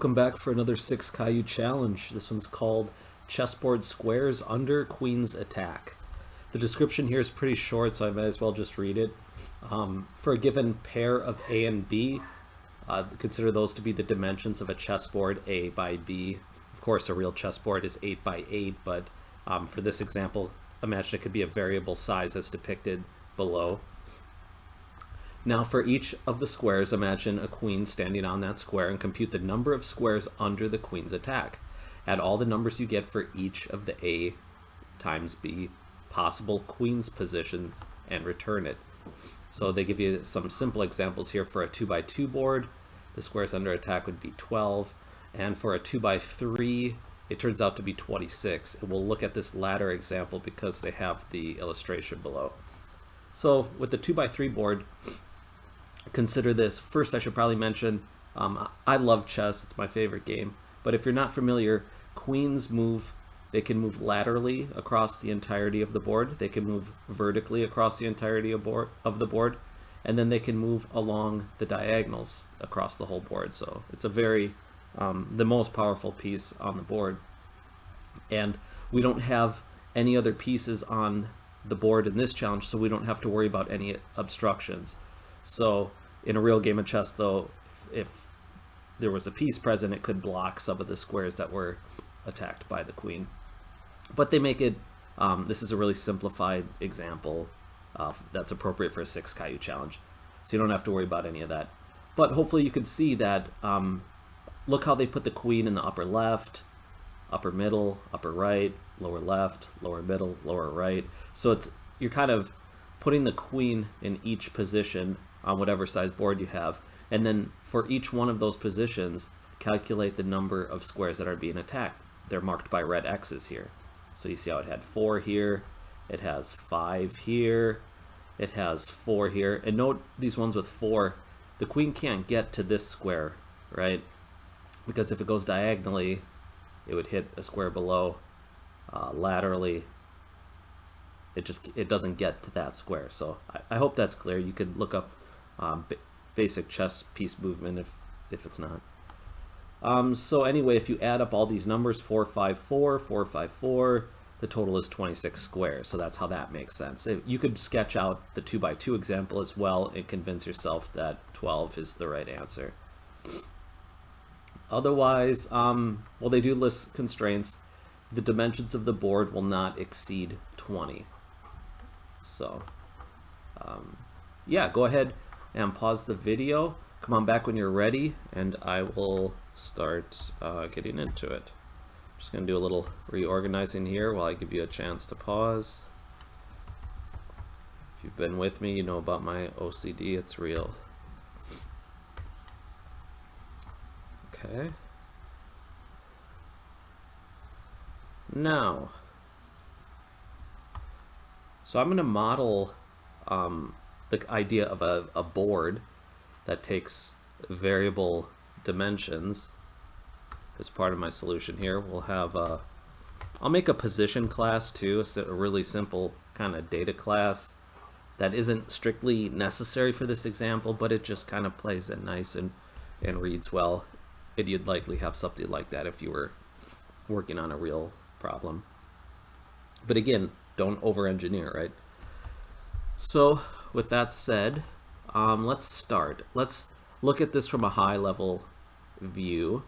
Welcome back for another 6 Caillou challenge. This one's called Chessboard Squares Under Queen's Attack. The description here is pretty short, so I might as well just read it. For a given pair of A and B, consider those to be the dimensions of a chessboard A by B. Of course, a real chessboard is 8 by 8, but for this example, imagine it could be a variable size as depicted below. Now for each of the squares, imagine a queen standing on that square and compute the number of squares under the queen's attack. Add all the numbers you get for each of the A times B possible queen's positions and return it. So they give you some simple examples here. For a 2x2 board, the squares under attack would be 12, and for a 2x3, it turns out to be 26. And we'll look at this latter example because they have the illustration below. So with the 2x3 board, consider this. First, I should probably mention, I love chess. It's my favorite game. But if you're not familiar, queens move, they can move laterally across the entirety of the board. They can move vertically across the entirety of the board. And then they can move along the diagonals across the whole board. So it's a very, the most powerful piece on the board. And we don't have any other pieces on the board in this challenge, so we don't have to worry about any obstructions. So in a real game of chess, though, if there was a piece present, it could block some of the squares that were attacked by the queen. But they make it, this is a really simplified example that's appropriate for a 6 Caillou challenge. So you don't have to worry about any of that. But hopefully you can see that, look how they put the queen in the upper left, upper middle, upper right, lower left, lower middle, lower right. So you're kind of putting the queen in each position on whatever size board you have, and then for each one of those positions, calculate the number of squares that are being attacked. They're marked by red X's here. So you see how it had 4 here, it has 5 here, it has 4 here, and note these ones with 4, the queen can't get to this square, right? Because if it goes diagonally, it would hit a square below. Laterally, it doesn't get to that square. So I hope that's clear. You could look up basic chess piece movement if it's not. So anyway, if you add up all these numbers, 4, 5, 4, 4, 5, 4, the total is 26 squares. So that's how that makes sense. You could sketch out the 2x2 example as well and convince yourself that 12 is the right answer. Otherwise, well, they do list constraints. The dimensions of the board will not exceed 20. So, yeah, go ahead and pause the video. Come on back when you're ready, and I will start getting into it. I'm just going to do a little reorganizing here while I give you a chance to pause. If you've been with me, you know about my OCD. It's real. Okay. Now, so I'm going to model the idea of a board that takes variable dimensions as part of my solution here. We'll have I'll make a position class too. It's a really simple kind of data class that isn't strictly necessary for this example, but it just kind of plays it nice and reads well. And you'd likely have something like that if you were working on a real problem. But again, don't over-engineer, right? So with that said, let's start. Let's look at this from a high-level view.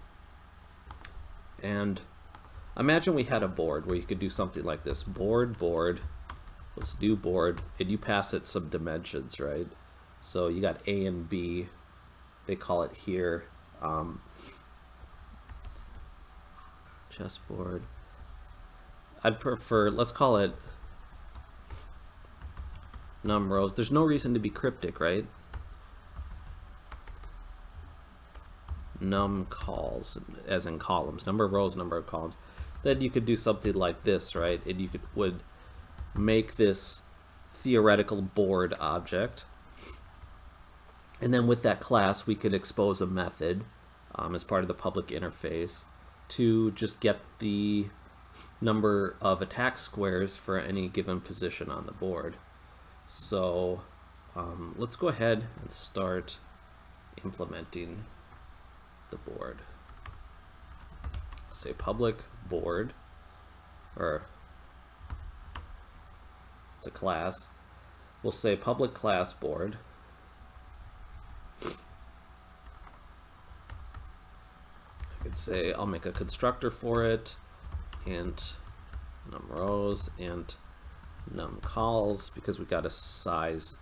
And imagine we had a board where you could do something like this. Board. Let's do board. And you pass it some dimensions, right? So you got A and B. They call it here chessboard. I'd prefer, let's call it num rows. There's no reason to be cryptic, right? Num calls, as in columns, number of rows, number of columns. Then you could do something like this, right? And you would make this theoretical board object. And then with that class, we could expose a method as part of the public interface to just get the number of attack squares for any given position on the board. So let's go ahead and start implementing the board. say public board, or it's a class. We'll say public class board. I could say I'll make a constructor for it, int num rows and num calls, because we got to size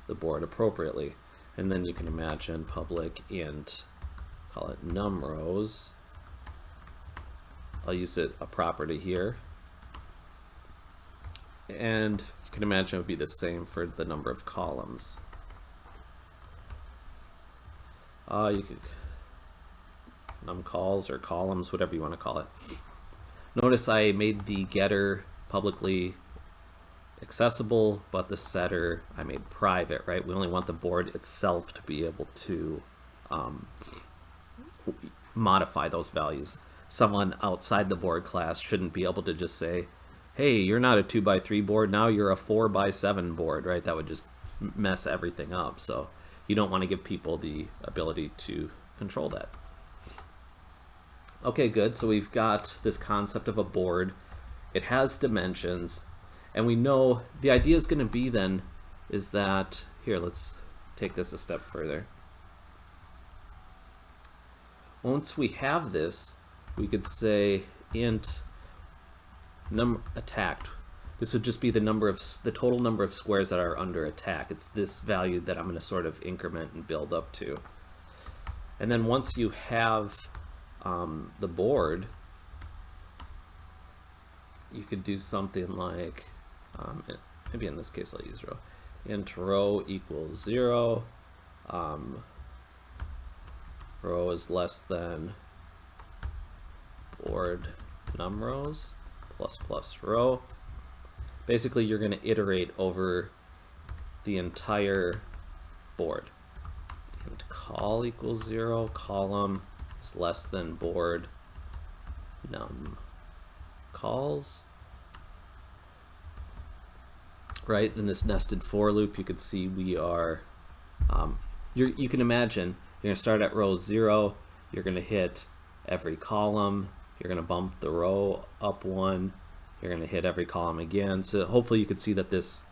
the board appropriately. And then you can imagine public int, call it num rows. I'll use a property here. And you can imagine it would be the same for the number of columns. You could num calls or columns, whatever you want to call it. Notice I made the getter publicly accessible, but the setter I made private, right? We only want the board itself to be able to modify those values. Someone outside the board class shouldn't be able to just say, hey, you're not a 2x3 board, now you're a 4x7 board, right? That would just mess everything up. So you don't want to give people the ability to control that. Okay, good. So we've got this concept of a board. It has dimensions, and we know the idea is going to be then is that, here, let's take this a step further. Once we have this, we could say int num attacked. This would just be the total number of squares that are under attack. It's this value that I'm going to sort of increment and build up to. And then once you have the board, you could do something like, maybe in this case I'll use row. Int row equals 0. Row is less than board num rows plus row. Basically, you're going to iterate over the entire board. Int call equals 0. Column is less than board num calls. Right, in this nested for loop, you can see we are, you can imagine, you're going to start at row 0, you're going to hit every column, you're going to bump the row up 1, you're going to hit every column again. So hopefully you can see that this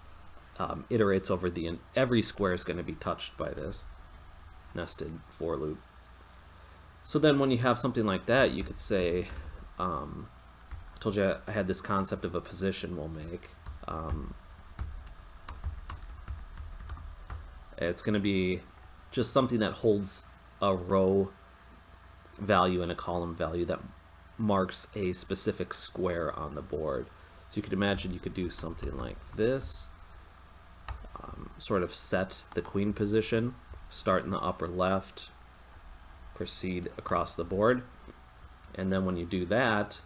iterates over every square is going to be touched by this nested for loop. So then when you have something like that, you could say, I told you I had this concept of a position we'll make. It's going to be just something that holds a row value and a column value that marks a specific square on the board. So you could imagine you could do something like this, sort of set the queen position, start in the upper left, proceed across the board, and then when you do that,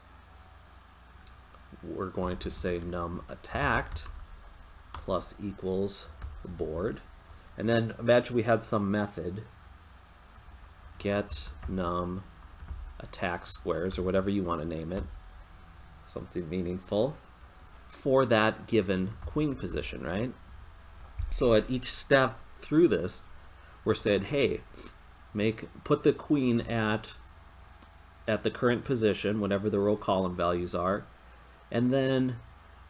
we're going to say num attacked plus equals the board. And then imagine we had some method, get num attack squares, or whatever you want to name it, something meaningful, for that given queen position, right? So at each step through this, we're saying, hey, put the queen at the current position, whatever the row column values are, and then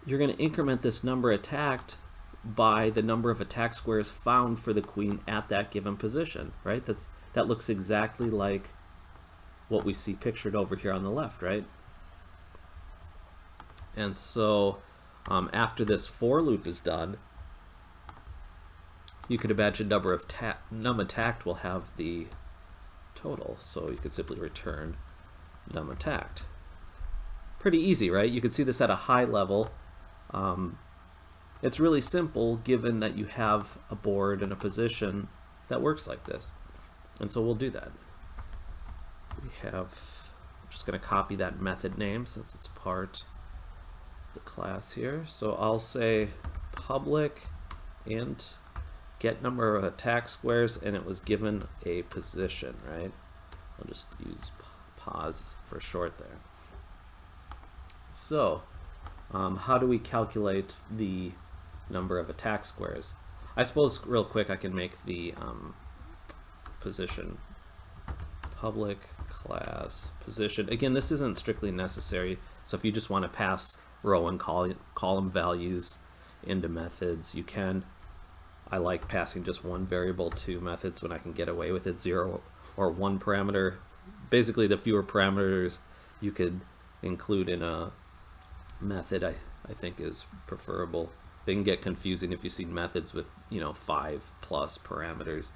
you're going to increment this number attacked by the number of attack squares found for the queen at that given position, right? That looks exactly like what we see pictured over here on the left, right? And so after this for loop is done, you could imagine number of num attacked will have the total, so you could simply return num attacked. Pretty easy, right? You can see this at a high level. It's really simple given that you have a board and a position that works like this. And so we'll do that. I'm just going to copy that method name since it's part of the class here. So I'll say public int get number of attack squares, and it was given a position, right? I'll just use pause for short there. So how do we calculate the number of attack squares? I suppose real quick I can make the position public class position. Again, this isn't strictly necessary, so if you just want to pass row and column values into methods, you can. I like passing just one variable to methods when I can get away with it, 0 or 1 parameter. Basically, the fewer parameters you could include in a method, I think is preferable. They can get confusing if you see methods with 5+ parameters.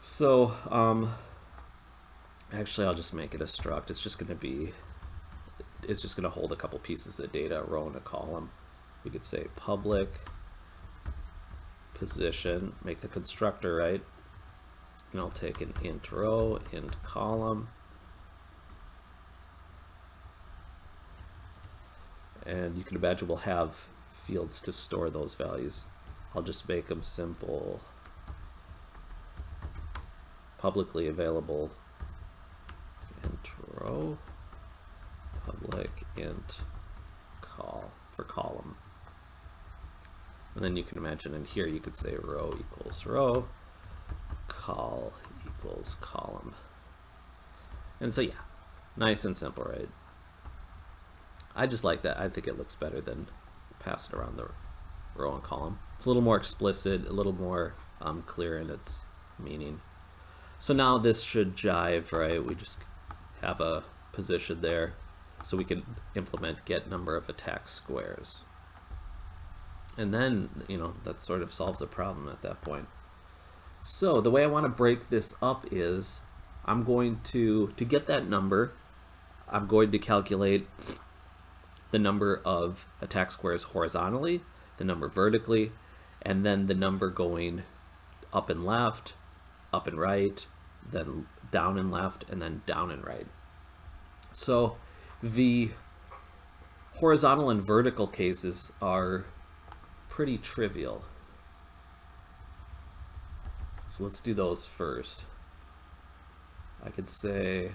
So actually I'll just make it a struct. It's just going to hold a couple pieces of data, a row and a column. We could say public position, make the constructor, right? And I'll take an int row, int column, and you can imagine we'll have fields to store those values. I'll just make them simple, publicly available int row, public int call for column. And then you can imagine in here you could say row equals row, col equals column. And so yeah, nice and simple, right? I just like that. I think it looks better than passing around the row and column. It's a little more explicit, a little more clear in its meaning. So now this should jive, right? We just have a position there, so we can implement get number of attack squares. And then, that sort of solves the problem at that point. So the way I want to break this up is I'm going to get that number, I'm going to calculate the number of attack squares horizontally, the number vertically, and then the number going up and left, up and right, then down and left, and then down and right. So the horizontal and vertical cases are pretty trivial. So let's do those first. I could say,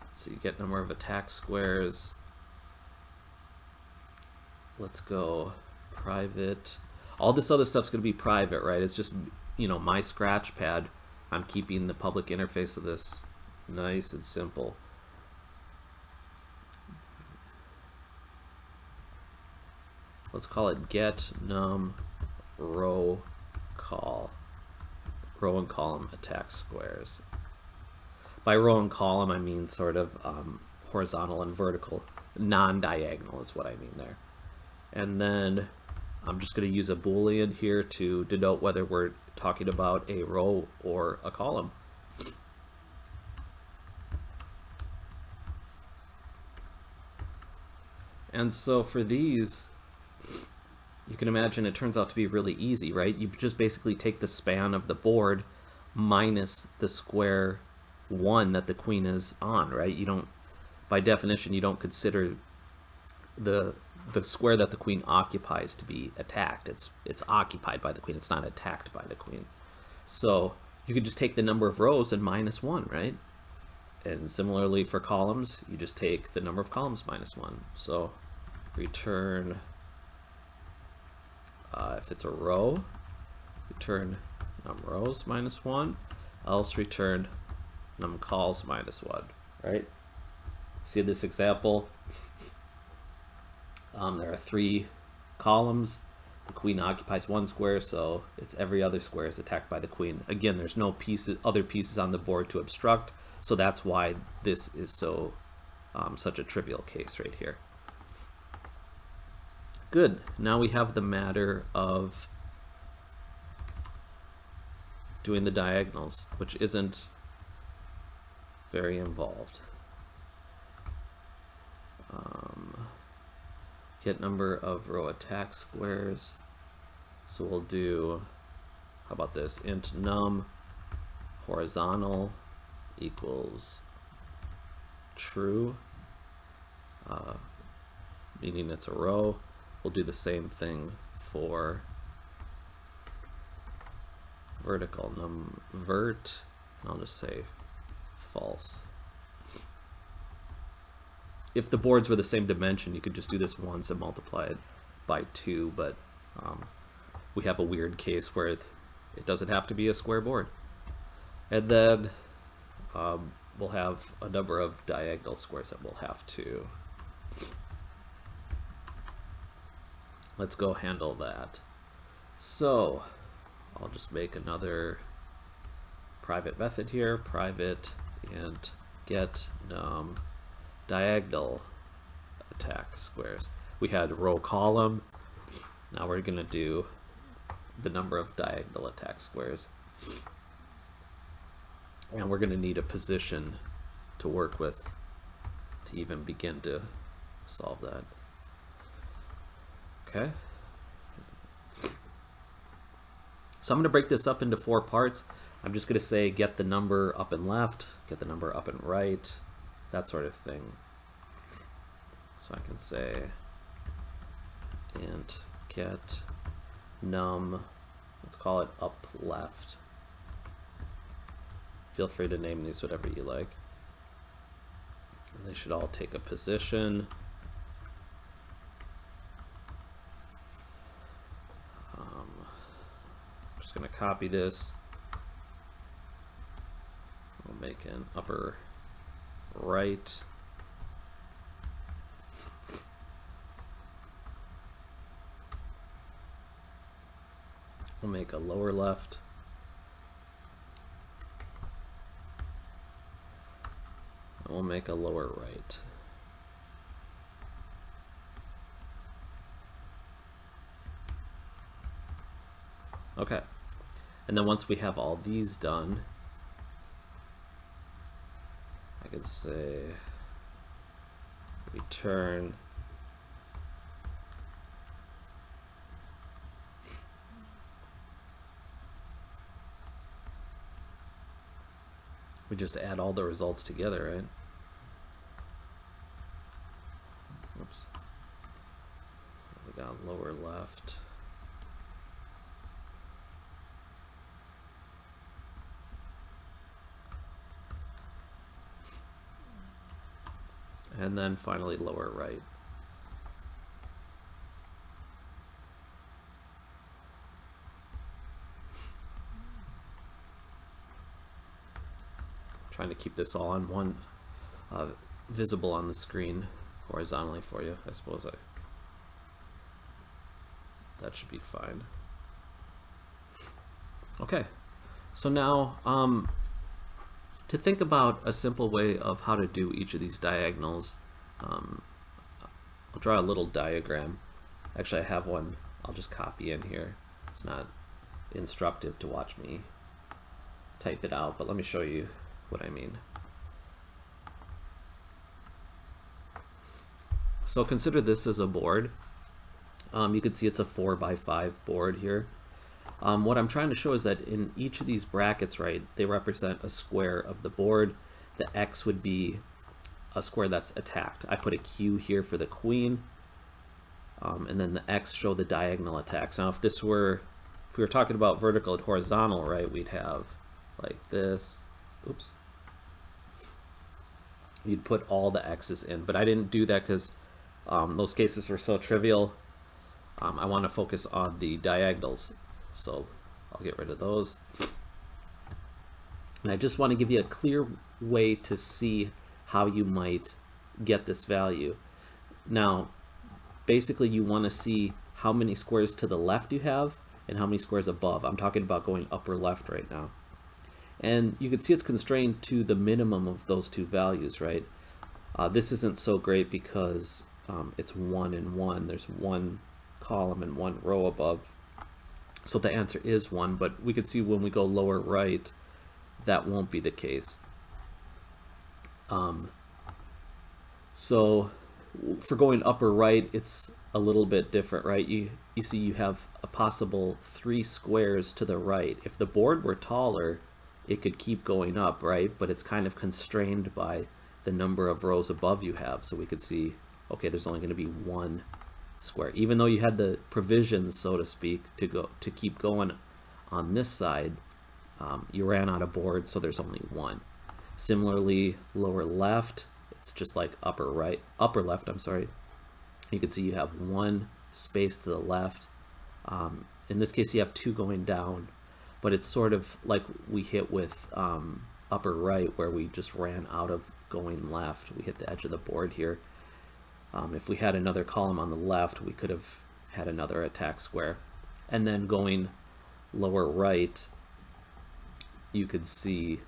let's see, get number of attack squares. Let's go private. All this other stuff's going to be private, right? It's just, my scratch pad. I'm keeping the public interface of this nice and simple. Let's call it get num row call, row and column attack squares. By row and column, I mean sort of horizontal and vertical, non-diagonal is what I mean there. And then I'm just going to use a Boolean here to denote whether we're talking about a row or a column. And so for these, you can imagine it turns out to be really easy, right? You just basically take the span of the board minus the square 1 that the queen is on, right? You don't, by definition, you don't consider the square that the queen occupies to be attacked. It's occupied by the queen. It's not attacked by the queen. So you could just take the number of rows and minus 1, right? And similarly for columns, you just take the number of columns minus 1. So return, if it's a row, return num rows minus 1, else return num calls minus 1, right? See this example? There are 3 columns. The queen occupies 1 square, so it's every other square is attacked by the queen. Again, there's no other pieces on the board to obstruct, so that's why this is so such a trivial case right here. Good. Now we have the matter of doing the diagonals, which isn't very involved. Get number of row attack squares. So we'll do, how about this, int num horizontal equals true, meaning it's a row. We'll do the same thing for vertical, num vert, I'll just say false. If the boards were the same dimension, you could just do this once and multiply it by 2, but we have a weird case where it doesn't have to be a square board. And then we'll have a number of diagonal squares that we'll have to. Let's go handle that. So I'll just make another private method here, private int get num diagonal attack squares. We had row column. Now we're going to do the number of diagonal attack squares. And we're going to need a position to work with to even begin to solve that. Okay. So I'm going to break this up into 4 parts. I'm just going to say get the number up and left, get the number up and right, that sort of thing. So I can say int get num, let's call it up left. Feel free to name these whatever you like. And they should all take a position. I'm just going to copy this. We'll make an upper right. We'll make a lower left. And we'll make a lower right. Okay. And then once we have all these done, I could say return we just add all the results together, right? Oops. We got lower left. And then finally lower right. Trying to keep this all on one, visible on the screen horizontally for you. I suppose that should be fine. Okay, so now to think about a simple way of how to do each of these diagonals, I'll draw a little diagram. Actually, I have one. I'll just copy in here. It's not instructive to watch me type it out, but let me show you what I mean. So consider this as a board. You can see it's a 4x5 board here. What I'm trying to show is that in each of these brackets, right, they represent a square of the board. The X would be a square that's attacked. I put a Q here for the queen, and then the X show the diagonal attacks. Now if we were talking about vertical and horizontal, right, we'd have like this. Oops. You'd put all the X's in, but I didn't do that because those cases were so trivial. I want to focus on the diagonals, so I'll get rid of those. And I just want to give you a clear way to see how you might get this value. Now, basically you want to see how many squares to the left you have and how many squares above. I'm talking about going upper left right now. And you can see it's constrained to the minimum of those two values, right? This isn't so great because it's 1 and 1. There's one column and one row above. So the answer is 1, but we can see when we go lower right, that won't be the case. So for going upper right, it's a little bit different, right? You see you have a possible 3 squares to the right. If the board were taller, it could keep going up, right? But it's kind of constrained by the number of rows above you have. So we could see, okay, there's only going to be 1 square. Even though you had the provisions, so to speak, to keep going on this side, you ran out of board, so there's only 1. Similarly, lower left, it's just like upper left, I'm sorry. You can see you have 1 space to the left. In this case, you have 2 going down. but it's sort of like we hit with upper right, where we just ran out of going left. We hit the edge of the board here. If we had another column on the left, we could have had another attack square. And then going lower right, you could see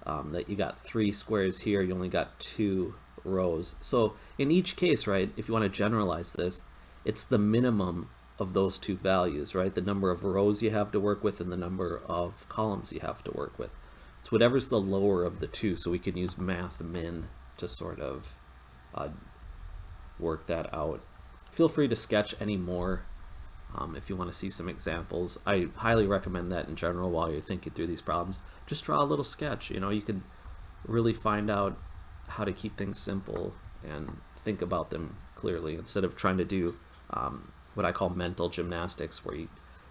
that you got 3 squares here, you only got 2 rows. So in each case, right, if you want to generalize this, it's the minimum of those 2 values, right? The number of rows you have to work with and the number of columns you have to work with. It's whatever's the lower of the 2, so we can use math min to sort of work that out. Feel free to sketch any more if you want to see some examples. I highly recommend that in general while you're thinking through these problems. Just draw a little sketch. You know, you can really find out how to keep things simple and think about them clearly instead of trying to do what I call mental gymnastics, where you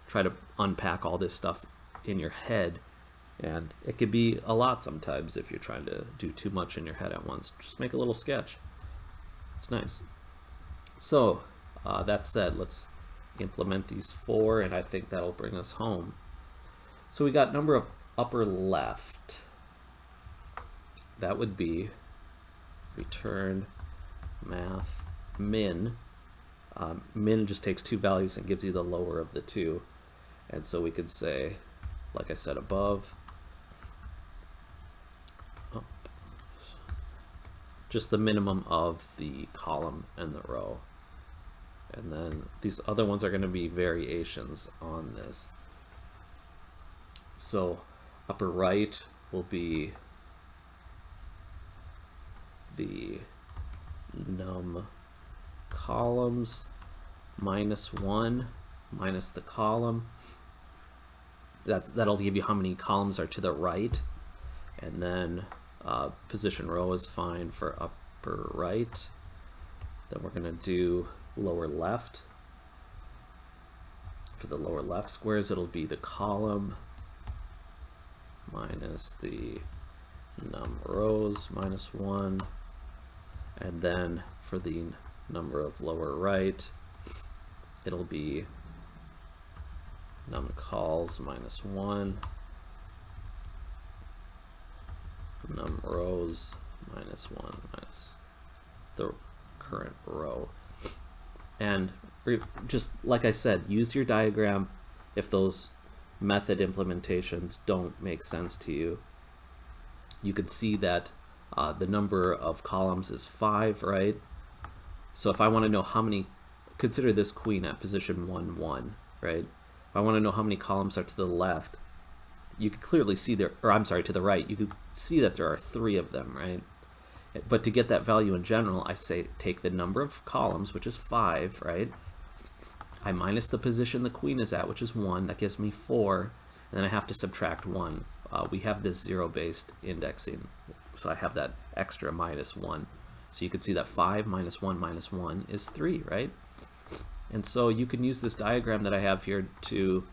try to unpack all this stuff in your head. And it could be a lot sometimes if you're trying to do too much in your head at once. Just make a little sketch. It's nice. So that said, let's implement these 4, and I think that'll bring us home. So we got number of upper left. That would be return math min. Min just takes 2 values and gives you the lower of the 2. And so we could say, like I said above, just the minimum of the column and the row. And then these other ones are going to be variations on this. So upper right will be the num columns minus 1 minus the column. That'll give you how many columns are to the right. And then position row is fine for upper right. Then we're going to do lower left. For the lower left squares, it'll be the column minus the num rows minus 1. And then for the number of lower right, it'll be num cols minus 1, num rows minus 1 minus the current row. And just like I said, use your diagram if those method implementations don't make sense to you. You can see that the number of columns is 5, right? So if I want to know how many, consider this queen at position 1, 1, right? If I want to know how many columns are to the left, you can clearly see there, or I'm sorry, to the right, you can see that there are 3 of them, right? But to get that value in general, I say take the number of columns, which is 5, right? I minus the position the queen is at, which is 1. That gives me 4. And then I have to subtract 1. We have this 0-based indexing, so I have that extra minus 1. So you can see that 5 minus 1 is 3, right? And so you can use this diagram that I have here to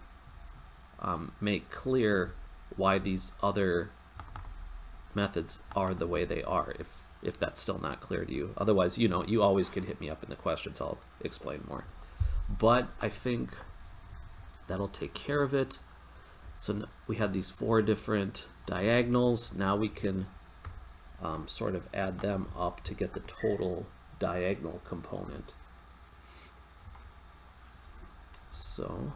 make clear why these other methods are the way they are, if that's still not clear to you. Otherwise, you know, you always can hit me up in the questions. I'll explain more. But I think that'll take care of it. So we have these 4 different diagonals. Now we can sort of add them up to get the total diagonal component. So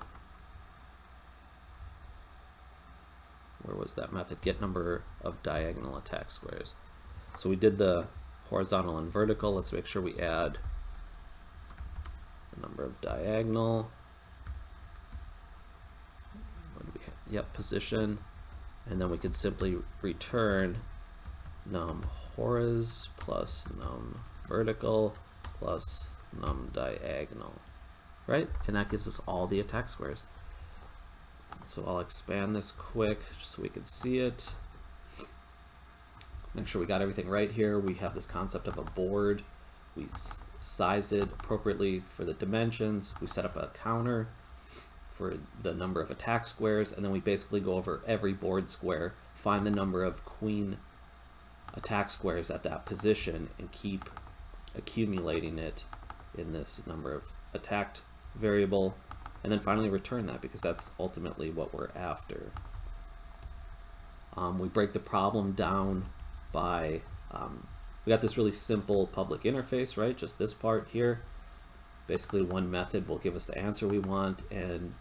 where was that method? Get number of diagonal attack squares. So we did the horizontal and vertical. Let's make sure we add the number of diagonal. What do we have? Yep, position. And then we could simply return num horiz plus num vertical plus num diagonal, right? And that gives us all the attack squares. So I'll expand this quick just so we can see it. Make sure we got everything right here. We have this concept of a board. We size it appropriately for the dimensions. We set up a counter for the number of attack squares, and then we basically go over every board square, find the number of queen attack squares at that position, and keep accumulating it in this number of attacked variable, and then finally return that, because that's ultimately what we're after. We break the problem down by, we got this really simple public interface, right? Just this part here. Basically one method will give us the answer we want, and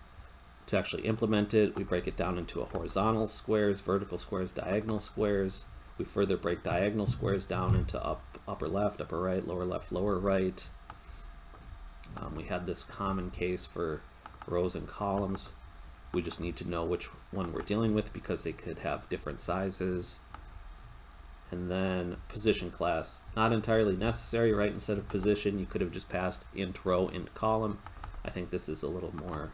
to actually implement it, we break it down into a horizontal squares, vertical squares, diagonal squares. We further break diagonal squares down into upper left, upper right, lower left, lower right. We had this common case for rows and columns. We just need to know which one we're dealing with because they could have different sizes. And then position class, not entirely necessary, right? Instead of position, you could have just passed int row, int column. I think this is a little more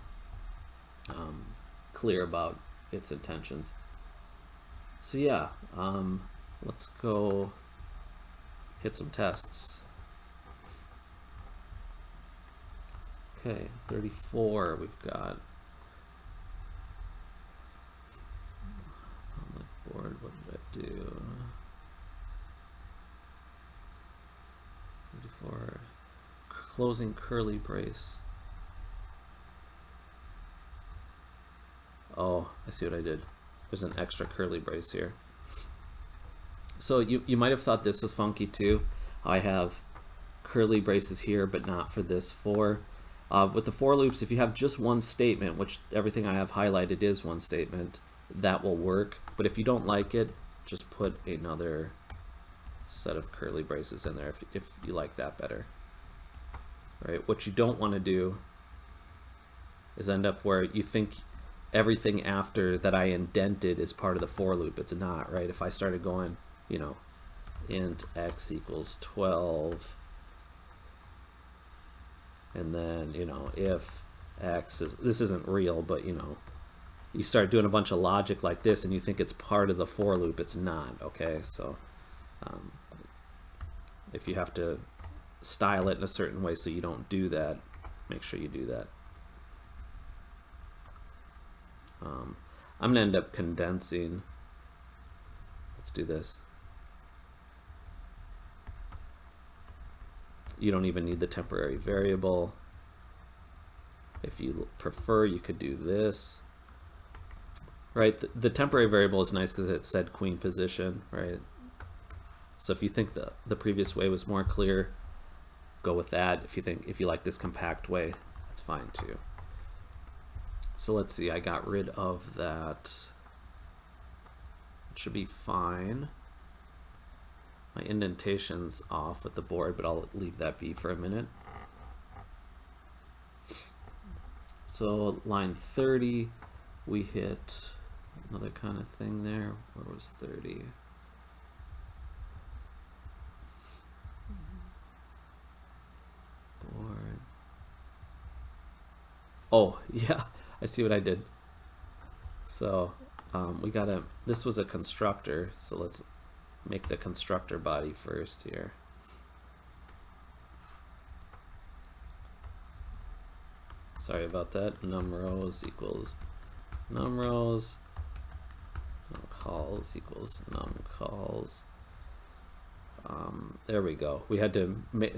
clear about its intentions. So yeah, let's go hit some tests. Okay, 34 we've got. On the board, what did I do? 34, closing curly brace. Oh, I see what I did. There's an extra curly brace here. So you might have thought this was funky too. I have curly braces here, but not for this for. With the for loops, if you have just one statement, which everything I have highlighted is one statement, that will work. But if you don't like it, just put another set of curly braces in there if you like that better. Right? What you don't want to do is end up where you think everything after that I indented is part of the for loop. It's not, right? If I started going, you know, int x equals 12, and then, you know, if x is, this isn't real, but you know, you start doing a bunch of logic like this and you think it's part of the for loop, it's not, okay? So if you have to style it in a certain way so you don't do that, make sure you do that. I'm gonna end up condensing. Let's do this. You don't even need the temporary variable. If you prefer, you could do this. Right, the temporary variable is nice because it said queen position, right? So if you think the previous way was more clear, go with that. If you like this compact way, that's fine too. So let's see, I got rid of that. It should be fine. My indentation's off with the board, but I'll leave that be for a minute. So line 30, we hit another kind of thing there. Where was 30? Board. Oh, yeah, I see what I did. So we gotta, this was a constructor, so let's make the constructor body first here. Sorry about that. Num rows equals num rows. Num calls equals num calls. There we go. We had to make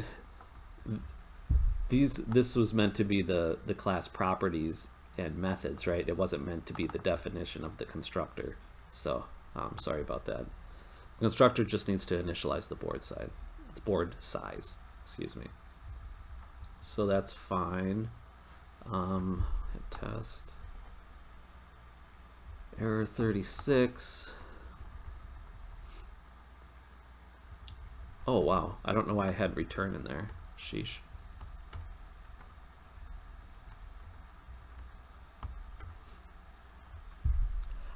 these. This was meant to be the class properties and methods, right? It wasn't meant to be the definition of the constructor. So sorry about that. The constructor just needs to initialize the board size. Excuse me. So that's fine. Hit test. Error 36. Oh wow, I don't know why I had return in there. Sheesh.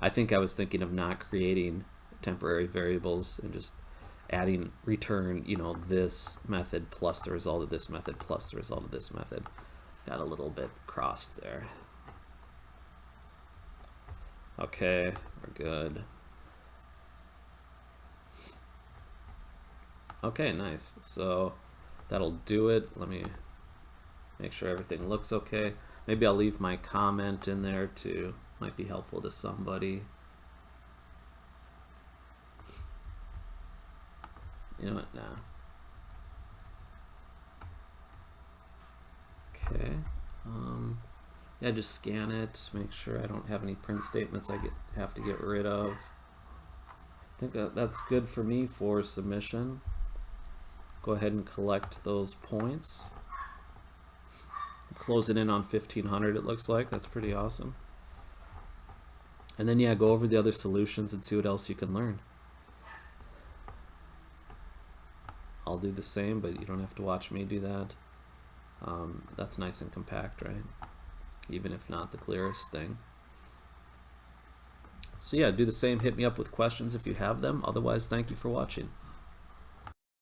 I think I was thinking of not creating temporary variables and just adding return, you know, this method plus the result of this method plus the result of this method. Got a little bit crossed there. Okay, we're good. Okay, nice. So that'll do it. Let me make sure everything looks okay. Maybe I'll leave my comment in there too. Might be helpful to somebody. You know what? Nah. Okay. Yeah, just scan it, make sure I don't have any print statements I have to get rid of. I think that's good for me for submission. Go ahead and collect those points. Closing in on 1500, it looks like. That's pretty awesome. And then, yeah, go over the other solutions and see what else you can learn. I'll do the same, but you don't have to watch me do that. That's nice and compact, right? Even if not the clearest thing. So yeah, do the same. Hit me up with questions if you have them. Otherwise, thank you for watching.